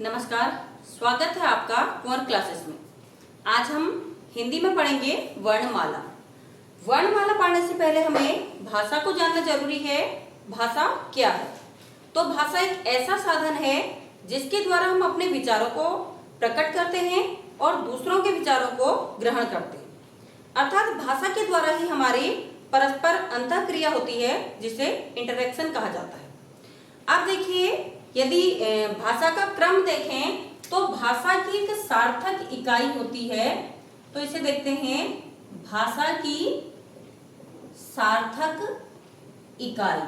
नमस्कार, स्वागत है आपका कुंवर क्लासेस में। आज हम हिंदी में पढ़ेंगे वर्णमाला। वर्णमाला पढ़ने से पहले हमें भाषा को जानना जरूरी है। भाषा क्या है? तो भाषा एक ऐसा साधन है जिसके द्वारा हम अपने विचारों को प्रकट करते हैं और दूसरों के विचारों को ग्रहण करते हैं। अर्थात भाषा के द्वारा ही हमारी परस्पर अंतःक्रिया होती है, जिसे इंटरेक्शन कहा जाता है। आप देखिए, यदि भाषा का क्रम देखें तो भाषा की एक सार्थक इकाई होती है। तो इसे देखते हैं, भाषा की सार्थक इकाई।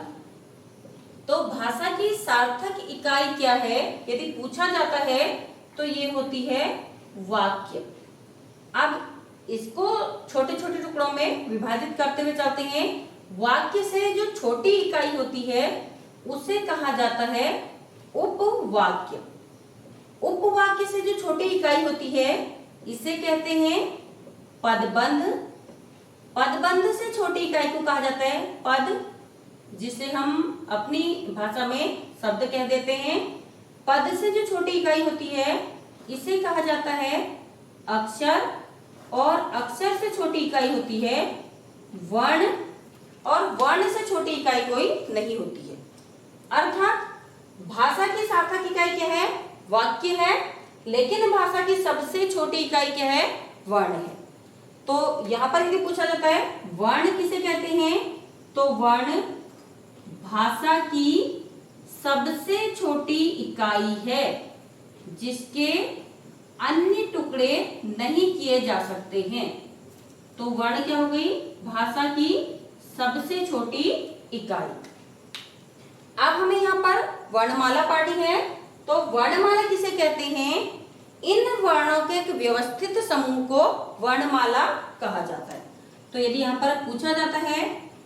तो भाषा की सार्थक इकाई क्या है यदि पूछा जाता है तो ये होती है वाक्य। अब इसको छोटे छोटे टुकड़ों में विभाजित करते हुए चलते हैं। वाक्य से जो छोटी इकाई होती है उसे कहा जाता है उपवाक्य। उपवाक्य से जो छोटी इकाई होती है इसे कहते हैं पदबंध। पदबंध से छोटी इकाई को कहा जाता है पद, जिसे हम अपनी भाषा में शब्द कह देते हैं। पद से जो छोटी इकाई होती है इसे कहा जाता है अक्षर, और अक्षर से छोटी इकाई होती है वर्ण, और वर्ण से छोटी इकाई कोई नहीं होती है। अर्थात भाषा की सार्थक इकाई क्या है? वाक्य है, लेकिन भाषा की सबसे छोटी इकाई क्या है? वर्ण है। तो यहां पर यदि पूछा जाता है वर्ण किसे कहते हैं, तो वर्ण भाषा की सबसे छोटी इकाई है जिसके अन्य टुकड़े नहीं किए जा सकते हैं। तो वर्ण क्या हो गई? भाषा की सबसे छोटी इकाई। अब हमें यहाँ पर वर्णमाला पढ़नी है। तो वर्णमाला किसे कहते हैं? इन वर्णों के एक व्यवस्थित समूह को वर्णमाला कहा जाता है। तो यदि यहाँ पर पूछा जाता है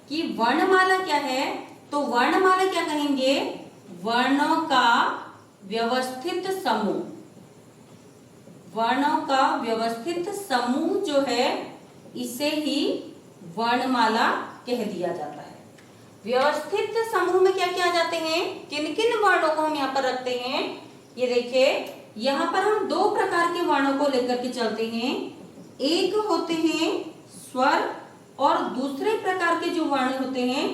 कि वर्णमाला क्या है, तो वर्णमाला क्या कहेंगे? वर्णों का व्यवस्थित समूह। वर्णों का व्यवस्थित समूह जो है इसे ही वर्णमाला कह दिया जाता है। व्यवस्थित समूह में क्या क्या आ जाते हैं? किन किन वर्णों को हम यहाँ पर रखते हैं? ये देखिए, यहाँ पर हम दो प्रकार के वर्णों को लेकर के चलते हैं। एक होते हैं स्वर, और दूसरे प्रकार के जो वर्ण होते हैं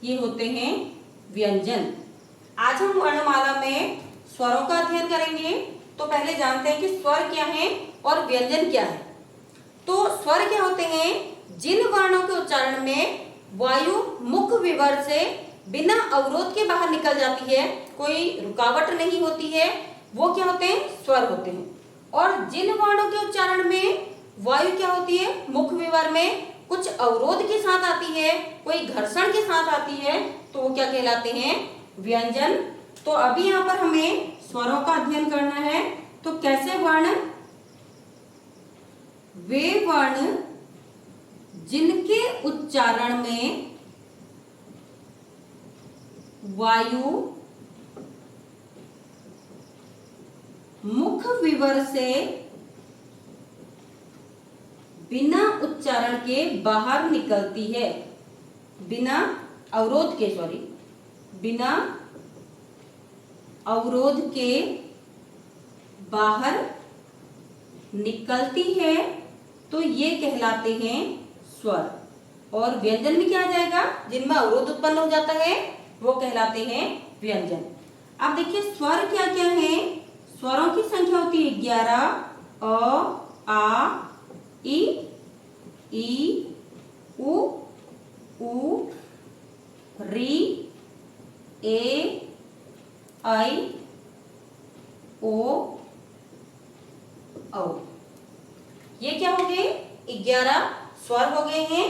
ये होते हैं व्यंजन। आज हम वर्णमाला में स्वरों का अध्ययन करेंगे। तो पहले जानते हैं कि स्वर क्या है और व्यंजन क्या है। तो स्वर क्या होते हैं? जिन वर्णों के उच्चारण में वायु मुख विवर से बिना अवरोध के बाहर निकल जाती है, कोई रुकावट नहीं होती है, वो क्या होते हैं? स्वर होते हैं। और जिन वर्णों के उच्चारण में वायु क्या होती है? मुख विवर में कुछ अवरोध के साथ आती है, कोई घर्षण के साथ आती है, तो वो क्या कहलाते हैं? व्यंजन। तो अभी यहाँ पर हमें स्वरों का अध्ययन करना है। तो कैसे वर्ण? वे वर्ण जिनके उच्चारण में वायु मुख विवर से बिना उच्चारण के बाहर निकलती है, बिना अवरोध के, बिना अवरोध के बाहर निकलती है, तो ये कहलाते हैं स्वर। और व्यंजन में क्या आ जाएगा? जिनमें अवरोध उत्पन्न हो जाता है वो कहलाते हैं व्यंजन। अब देखिए स्वर क्या क्या है। स्वरों की संख्या होती है 11। अ, आ, ई, उ, री, ए, आई, ओ, औ। ये क्या हो गए? 11 स्वर हो गए हैं।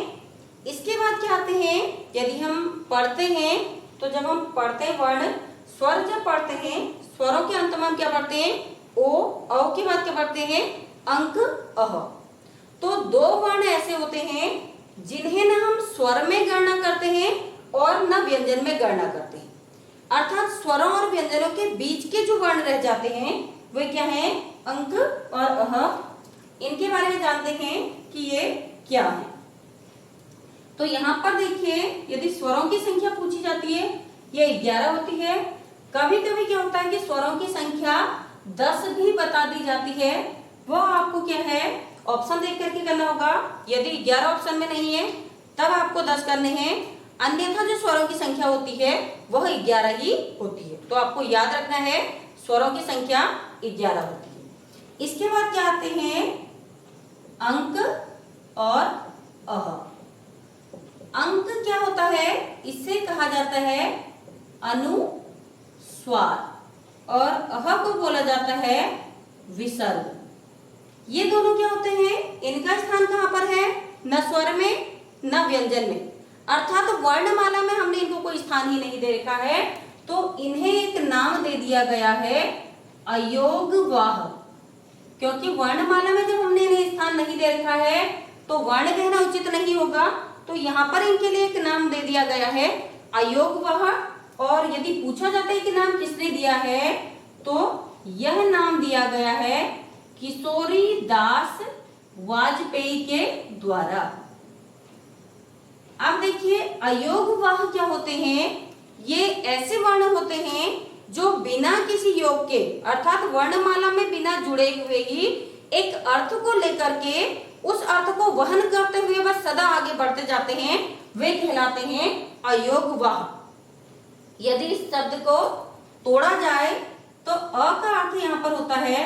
इसके बाद क्या आते हैं? यदि हम पढ़ते हैं तो जब हम पढ़ते हैं वर्ण, स्वर जब पढ़ते हैं, स्वरों के अंत में हम क्या पढ़ते हैं? ओ, औ के बाद क्या पढ़ते हैं? अंक, अह। तो दो वर्ण ऐसे होते हैं जिन्हें न हम स्वर में गणना करते हैं और न व्यंजन में गणना करते हैं। अर्थात स्वरों और व्यंजनों के बीच के जो वर्ण रह जाते हैं वे क्या हैं? अंक और अह। इनके बारे में जानते हैं कि ये क्या है। तो यहाँ पर देखिए, यदि स्वरों की संख्या पूछी जाती है ये 11 होती है। कभी कभी क्या होता है कि स्वरों की संख्या 10 भी बता दी जाती है, वह आपको क्या है ऑप्शन देख करके करना होगा। यदि 11 ऑप्शन में नहीं है तब आपको 10 करने हैं, अन्यथा जो स्वरों की संख्या होती है वह 11 ही होती है। तो आपको याद रखना है स्वरों की संख्या 11 होती है। इसके बाद क्या आते हैं अंक और अह। अंक क्या होता है, इसे कहा जाता है अनुस्वार और अह को बोला जाता है विसर्ग। ये दोनों क्या होते हैं, इनका स्थान कहाँ पर है, न स्वर में न व्यंजन में, अर्थात तो वर्णमाला में हमने इनको कोई स्थान ही नहीं दे रखा है, तो इन्हें एक नाम दे दिया गया है अयोगवाह। क्योंकि वर्णमाला में जब हमने इन्हें स्थान नहीं दे रखा है तो वर्ण कहना उचित नहीं होगा, तो यहाँ पर इनके लिए एक नाम दे दिया गया है अयोगवाह। और यदि पूछा जाता है कि नाम किसने दिया है, तो यह नाम दिया गया है किशोरी दास वाजपेयी के द्वारा। अब देखिए अयोगवाह क्या होते हैं, ये ऐसे वर्ण होते हैं जो बिना किसी योग के अर्थात वर्णमाला में बिना जुड़े हुए ही एक अर्थ को लेकर के उस अर्थ को वहन करते हुए बस सदा आगे बढ़ते जाते हैं, वे कहलाते हैं अयोगवाह। यदि इस शब्द को तोड़ा जाए तो अ का अर्थ यहाँ पर होता है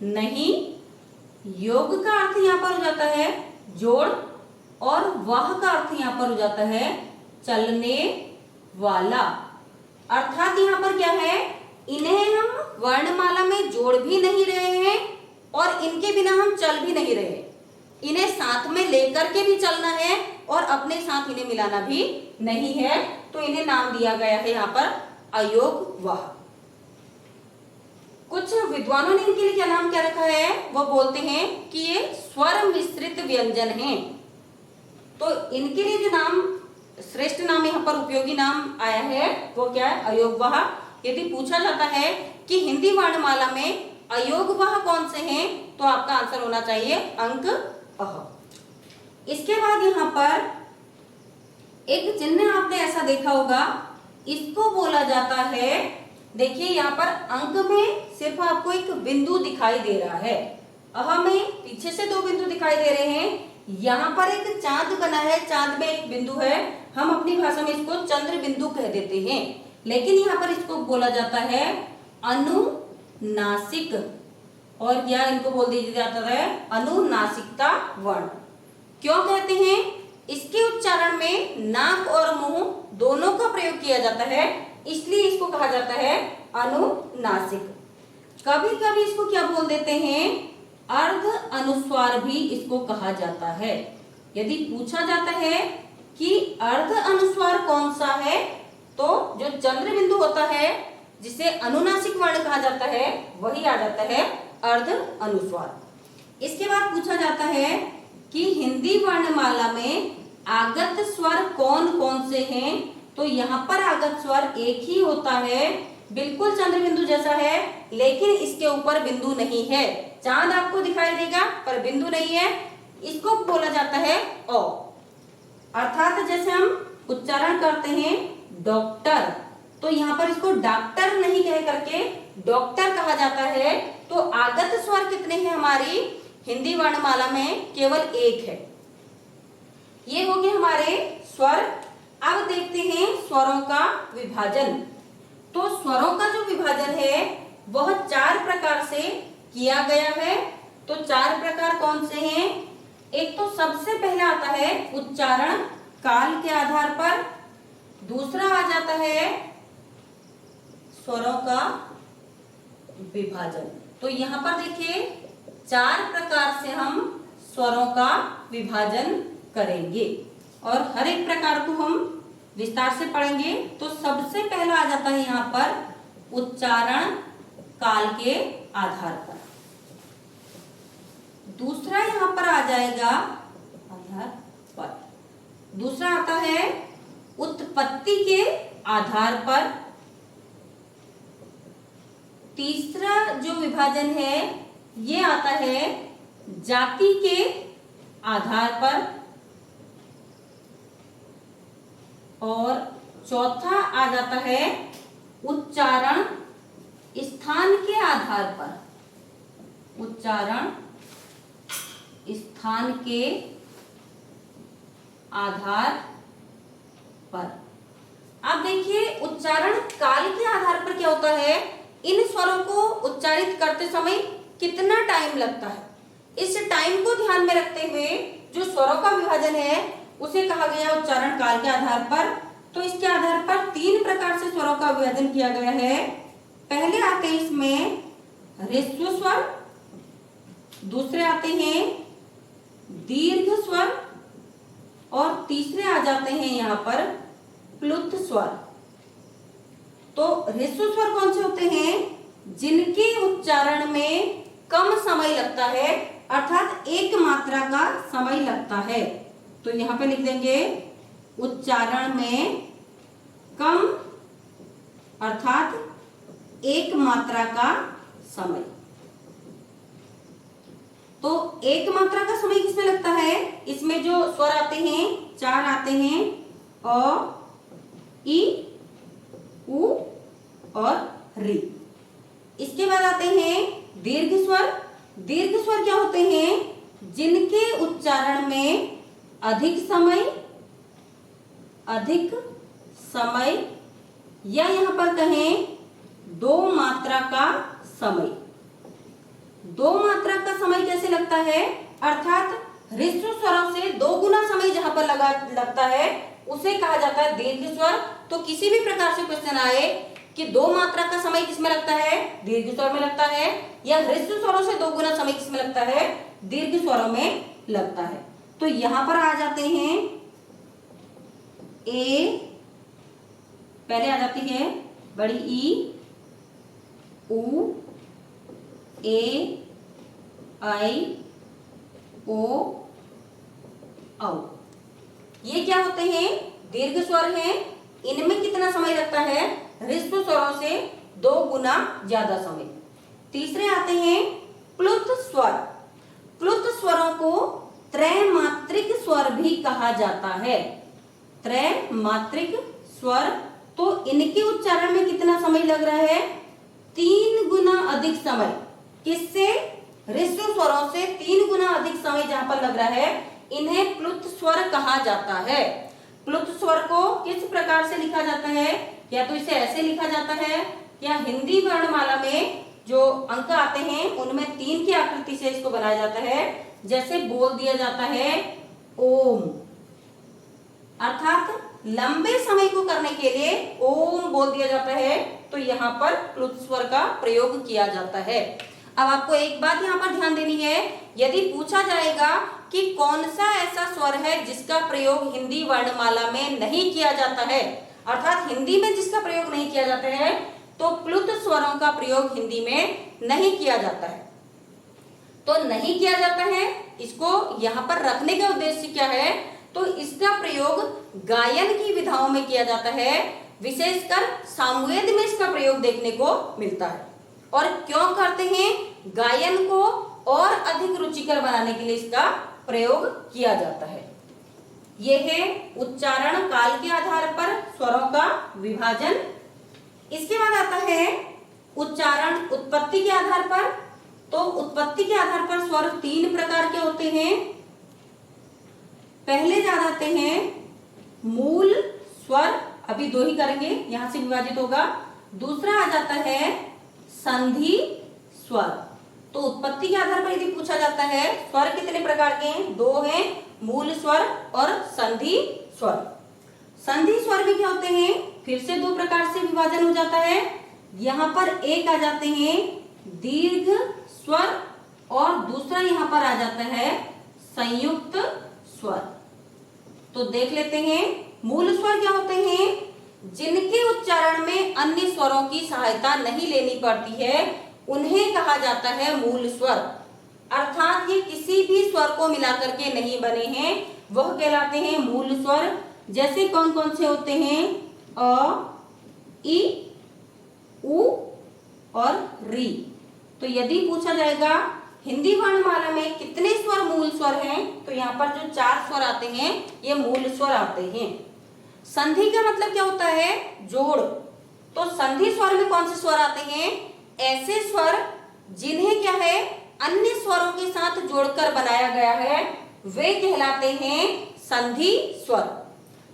नहीं, योग का अर्थ यहाँ पर हो जाता है जोड़, और वह का अर्थ यहाँ पर हो जाता है चलने वाला। अर्थात यहाँ पर क्या है, इन्हें हम वर्णमाला में जोड़ भी नहीं रहे हैं और इनके बिना हम चल भी नहीं रहे, इन्हें साथ में लेकर के भी चलना है और अपने साथ इन्हें मिलाना भी नहीं है, तो इन्हें नाम दिया गया है यहाँ पर अयोगवाह। कुछ विद्वानों ने इनके लिए क्या नाम क्या रखा है, वो बोलते हैं कि ये स्वर मिश्रित व्यंजन हैं। तो इनके लिए जो नाम श्रेष्ठ नाम यहाँ पर उपयोगी नाम आया है वो क्या है अयोगवाह। यदि पूछा जाता है कि हिंदी वर्णमाला में अयोगवाह कौन से हैं, तो आपका आंसर होना चाहिए अंक अह। इसके बाद यहाँ पर एक चिन्ह आपने ऐसा देखा होगा, इसको बोला जाता है, देखिए यहाँ पर अंक में सिर्फ आपको एक बिंदु दिखाई दे रहा है, अह में पीछे से 2 बिंदु दिखाई दे रहे हैं, यहाँ पर एक चांद बना है, चांद में एक बिंदु है, हम अपनी भाषा में इसको चंद्र बिंदु कह देते हैं, लेकिन यहाँ पर इसको बोला जाता है अनुनासिक, और क्या इनको बोल दिया जाता है अनुनासिकता वर्ण। क्यों कहते हैं, इसके उच्चारण में नाक और मुंह दोनों का प्रयोग किया जाता है, इसलिए इसको कहा जाता है अनुनासिक। कभी कभी इसको क्या बोल देते हैं अर्ध अनुस्वार भी इसको कहा जाता है। यदि पूछा जाता है कि अर्ध अनुस्वार कौन सा है, तो जो चंद्र बिंदु होता है जिसे अनुनासिक वर्ण कहा जाता है वही आ जाता है अर्ध अनुस्वार। इसके बाद पूछा जाता है कि हिंदी वर्णमाला में आगत स्वर कौन कौन से हैं, तो यहाँ पर आगत स्वर एक ही होता है, बिल्कुल चंद्र बिंदु जैसा है, लेकिन इसके ऊपर बिंदु नहीं है। चांद आपको दिखाई देगा पर बिंदु नहीं है, इसको बोला जाता है ओ। अर्थात जैसे हम उच्चारण करते हैं डॉक्टर, तो यहाँ पर इसको डॉक्टर नहीं कह करके डॉक्टर कहा जाता है। तो आगत स्वर कितने हैं हमारी हिंदी वर्णमाला में, केवल एक है। ये हो गए हमारे स्वर। अब देखते हैं स्वरों का विभाजन। तो स्वरों का जो विभाजन है वह 4 प्रकार से किया गया है। तो 4 प्रकार कौन से हैं? एक तो सबसे पहला आता है उच्चारण काल के आधार पर, दूसरा आ जाता है स्वरों का विभाजन। तो यहाँ पर देखिए 4 प्रकार से हम स्वरों का विभाजन करेंगे और हर एक प्रकार को हम विस्तार से पढ़ेंगे। तो सबसे पहला आ जाता है यहाँ पर उच्चारण काल के आधार पर, दूसरा यहाँ पर आ जाएगा आधार पर, दूसरा आता है उत्पत्ति के आधार पर, तीसरा जो विभाजन है ये आता है जाति के आधार पर, और चौथा आ जाता है उच्चारण स्थान के आधार पर, उच्चारण स्थान के आधार पर। अब देखिए उच्चारण काल के आधार पर क्या होता है, इन स्वरों को उच्चारित करते समय कितना टाइम लगता है, इस टाइम को ध्यान में रखते हुए जो स्वरों का विभाजन है उसे कहा गया उच्चारण काल के आधार पर। तो इसके आधार पर 3 प्रकार से स्वरों का विभाजन किया गया है। पहले आते हैं इसमें ह्रस्व स्वर, दूसरे आते हैं दीर्घ स्वर और तीसरे आ जाते हैं यहाँ पर प्लुत स्वर। तो ह्रस्व स्वर कौन से होते हैं, जिनके उच्चारण में कम समय लगता है, अर्थात एक मात्रा का समय लगता है। तो यहाँ पे लिख देंगे उच्चारण में कम अर्थात एक मात्रा का समय। तो एक मात्रा का समय किसमें लगता है, इसमें जो स्वर आते हैं 4 आते हैं, अ, ई, उ और री। इसके बाद आते हैं दीर्घ स्वर। दीर्घ स्वर क्या होते हैं, जिनके उच्चारण में अधिक समय या यहाँ पर कहें 2 मात्रा का समय। 2 मात्रा का समय कैसे लगता है, अर्थात ह्रस्व स्वरों से 2 गुना समय जहां पर लगता है उसे कहा जाता है दीर्घ स्वर। तो किसी भी प्रकार से क्वेश्चन आए कि 2 मात्रा का समय किसमें लगता है, दीर्घ स्वर में लगता है, या ह्रस्व स्वरों से 2 गुना समय किसमें लगता है, दीर्घ स्वरों में लगता है। तो यहां पर आ जाते हैं ए, पहले आ जाती है बड़ी ई, उ, ए, आई, ओ, औ। ये क्या होते हैं, दीर्घ स्वर हैं। इनमें कितना समय लगता है, ह्रस्व स्वरों से 2 गुना ज्यादा समय। तीसरे आते हैं प्लुत स्वर। प्लुत स्वरों को त्रैमात्रिक स्वर भी कहा जाता है। त्रैमात्रिक स्वर, तो इनके उच्चारण में कितना समय लग रहा है, 3 गुना अधिक समय। किससे, ह्रस्व स्वरों से 3 गुना अधिक समय जहां पर लग रहा है, इन्हें प्लुत स्वर कहा जाता है। प्लुत स्वर को किस प्रकार से लिखा जाता है, या तो इसे ऐसे लिखा जाता है, या हिंदी वर्णमाला में जो अंक आते हैं उनमें 3 की आकृति से इसको बनाया जाता है। जैसे बोल दिया जाता है ओम, अर्थात लंबे समय को करने के लिए ओम बोल दिया जाता है। तो यहाँ पर प्लुत स्वर का प्रयोग किया जाता है। अब आपको एक बात यहाँ पर ध्यान देनी है, यदि पूछा जाएगा कि कौन सा ऐसा स्वर है जिसका प्रयोग हिंदी वर्णमाला में नहीं किया जाता है, अर्थात हिंदी में जिसका प्रयोग नहीं किया जाता है, तो प्लुत स्वरों का प्रयोग हिंदी में नहीं किया जाता है। तो नहीं किया जाता है, इसको यहाँ पर रखने का उद्देश्य क्या है, तो इसका प्रयोग गायन की विधाओं में किया जाता है। विशेषकर सामवेद में इसका प्रयोग देखने को मिलता है। और क्यों करते हैं, गायन को और अधिक रुचिकर बनाने के लिए इसका प्रयोग किया जाता है। यह है उच्चारण काल के आधार पर स्वरों का विभाजन। इसके बाद आता है उच्चारण उत्पत्ति के आधार पर। तो उत्पत्ति के आधार पर स्वर 3 प्रकार के होते हैं। पहले जाते हैं मूल स्वर, अभी 2 ही करेंगे, यहां से विभाजित होगा। दूसरा आ जाता है संधि स्वर। तो उत्पत्ति के आधार पर यदि पूछा जाता है स्वर कितने प्रकार के हैं, 2 हैं, मूल स्वर और संधि स्वर। संधि स्वर भी क्या होते हैं, फिर से 2 प्रकार से विभाजन हो जाता है। यहाँ पर एक आ जाते हैं दीर्घ स्वर और दूसरा यहाँ पर आ जाता है संयुक्त स्वर। तो देख लेते हैं मूल स्वर क्या होते हैं, जिनके उच्चारण में अन्य स्वरों की सहायता नहीं लेनी पड़ती है, उन्हें कहा जाता है मूल स्वर। अर्थात ये किसी भी स्वर को मिलाकर के नहीं बने हैं, वह कहलाते हैं मूल स्वर। जैसे कौन कौन से होते हैं, अ, ई, उ और री। तो यदि पूछा जाएगा हिंदी वर्णमाला में कितने स्वर मूल स्वर हैं, तो यहाँ पर जो 4 स्वर आते हैं ये मूल स्वर आते हैं। संधि का मतलब क्या होता है, जोड़। तो संधि स्वर में कौन से स्वर आते हैं, ऐसे स्वर जिन्हें क्या है अन्य स्वरों के साथ जोड़कर बनाया गया है वे कहलाते हैं संधि स्वर।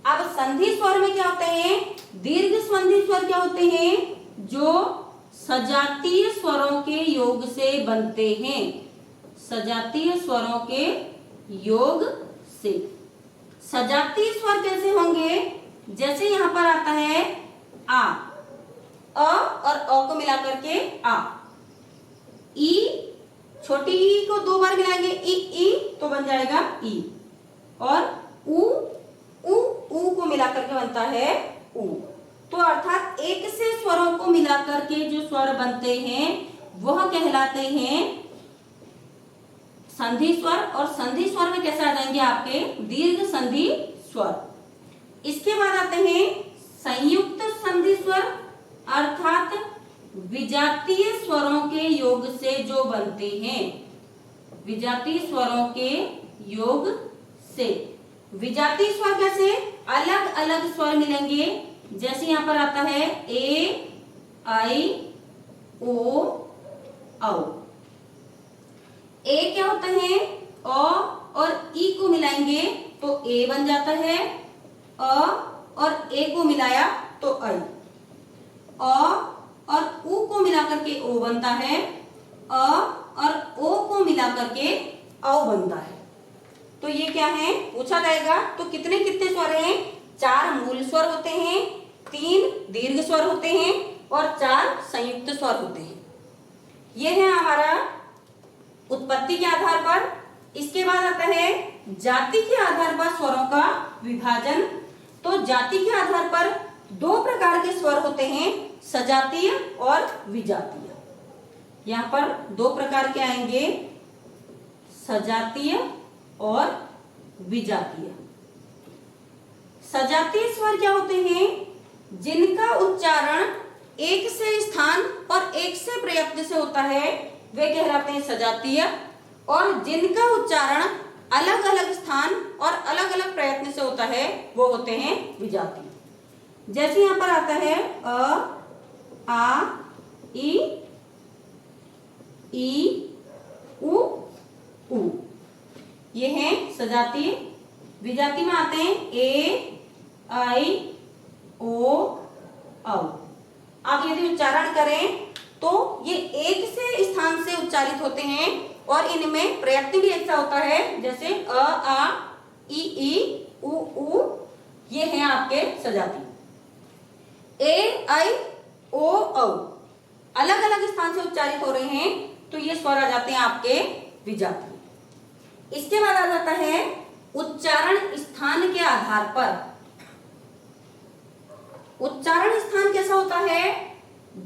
अब संधि स्वर में क्या होते हैं, दीर्घ संधि स्वर क्या होते हैं, जो सजातीय स्वरों के योग से बनते हैं, सजातीय स्वरों के योग से। सजातीय स्वर कैसे होंगे, जैसे यहां पर आता है आ, अ और अ को मिलाकर के आ, ई, छोटी ई को दो बार मिलाएंगे ई तो बन जाएगा ई, और उ को मिलाकर के बनता है उ। तो अर्थात एक से स्वरों को मिलाकर के जो स्वर बनते हैं वह कहलाते हैं संधि स्वर, और संधि स्वर में कैसे आ जाएंगे आपके दीर्घ संधि स्वर। इसके बाद आते हैं संयुक्त संधि स्वर, अर्थात विजातीय स्वरों के योग से जो बनते हैं, विजातीय स्वरों के योग से। विजातीय स्वर कैसे, अलग अलग स्वर मिलेंगे, जैसे यहां पर आता है ए, आई, ओ, औ। ए क्या होता है, अ और ई को मिलाएंगे तो ए बन जाता है, अ और ए को मिलाया तो आई, अ और उ को मिलाकर के ओ बनता है, अ और ओ को मिलाकर के औ बनता है। तो ये क्या है पूछा जाएगा, तो कितने कितने स्वर हैं, 4 मूल स्वर होते हैं, 3 दीर्घ स्वर होते हैं और 4 संयुक्त स्वर होते हैं। ये है हमारा उत्पत्ति के आधार पर। इसके बाद आता है जाति के आधार पर स्वरों का विभाजन। तो जाति के आधार पर 2 प्रकार के स्वर होते हैं, सजातीय और विजातीय। यहाँ पर 2 प्रकार के आएंगे, सजातीय और विजातीय। सजातीय स्वर क्या होते हैं, जिनका उच्चारण एक से स्थान और एक से प्रयत्न से होता है वे कहलाते हैं सजातीय, और जिनका उच्चारण अलग अलग स्थान और अलग अलग प्रयत्न से होता है वो होते हैं विजातीय। जैसे यहां पर आता है अ, आ, ई, उ। ये हैं सजातीय। विजातीय में आते हैं ए, आई, ओ, औ। अब यदि उच्चारण करें तो ये एक से स्थान से उच्चारित होते हैं और इनमें प्रयत्न भी ऐसा होता है, जैसे अ, आ, ई, उ। ये हैं आपके सजातीय। ए, आई, ओ, औ अलग अलग स्थान से उच्चारित हो रहे हैं तो ये स्वर आ जाते हैं आपके विजातीय। इसके बाद आ जाता है उच्चारण स्थान के आधार पर। उच्चारण स्थान कैसा होता है,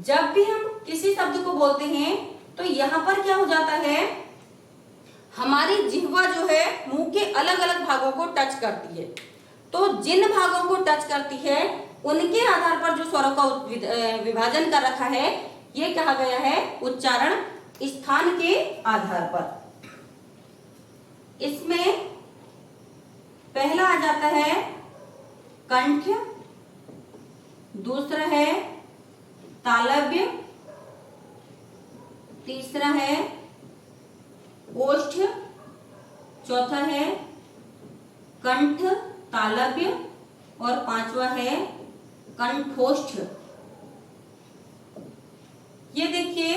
जब भी हम किसी शब्द को बोलते हैं तो यहां पर क्या हो जाता है, हमारी जिह्वा जो है मुंह के अलग अलग भागों को टच करती है। तो जिन भागों को टच करती है उनके आधार पर जो स्वरों का विभाजन कर रखा है ये कहा गया है उच्चारण स्थान के आधार पर। इसमें पहला आ जाता है कंठ, दूसरा है तालव्य, तीसरा है ओष्ठ, चौथा है कंठ तालव्य और 5वां है कंठोष्ठ। ये देखिए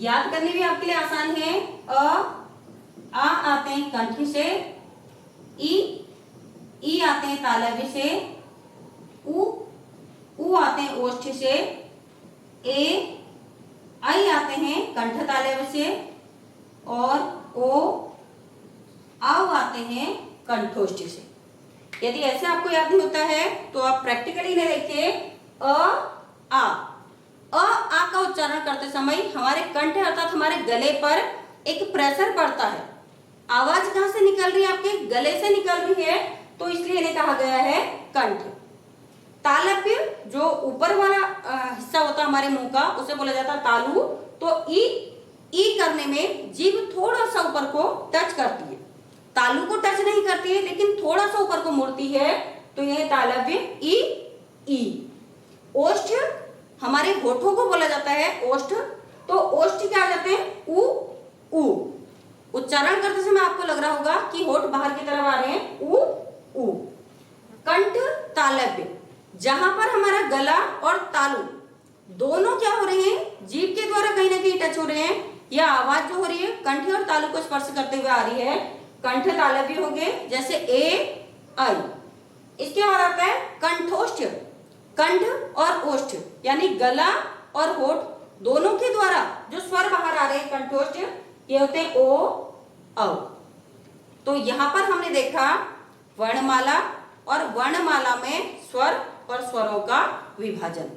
याद करने भी आपके लिए आसान है। आ आते हैं कंठ से, ई आते हैं तालव्य से, उ आते हैं ओष्ठ से, आई आते हैं कंठ तालव्य से, और औ आते हैं कंठोष्ठ से। यदि ऐसे आपको याद नहीं होता है तो आप प्रैक्टिकली नहीं देखिए। आ का उच्चारण करते समय हमारे कंठ अर्थात हमारे गले पर एक प्रेशर पड़ता है। आवाज कहां से निकल रही है, आपके गले से निकल रही है, तो इसलिए इन्हें कहा गया है कंठ। तालव्य जो ऊपर वाला हिस्सा होता है हमारे मुंह का उसे बोला जाता है तालु। तो ई करने में जीभ थोड़ा सा ऊपर को टच करती है, तालु को टच नहीं करती है लेकिन थोड़ा सा ऊपर को मुड़ती है, तो यह तालव्य ई। ओष्ठ हमारे होठों को बोला जाता है ओष्ठ। तो ओष्ठ क्या आ जाते हैं, उ उ। उच्चारण करते समय आपको लग रहा होगा कि होठ बाहर की तरफ आ रहे हैं, उ उ। कंठ तालव्य, जहां पर हमारा गला और तालु दोनों क्या हो रहे हैं, जीभ के द्वारा कहीं ना कहीं टच हो रहे हैं। यह आवाज जो हो रही है कंठ और तालु को स्पर्श करते हुए आ रही है, कंठ तालव्य हो गए, जैसे ए आई। इसके बाद आता है कंठोष्ठ, कंठ और ओष्ठ यानी गला और होठ दोनों के द्वारा जो स्वर बाहर आ रहे हैं कंठोष्ठ, ये होते हैं ओ औ। तो यहां पर हमने देखा वर्णमाला और वर्णमाला में स्वर और स्वरों का विभाजन।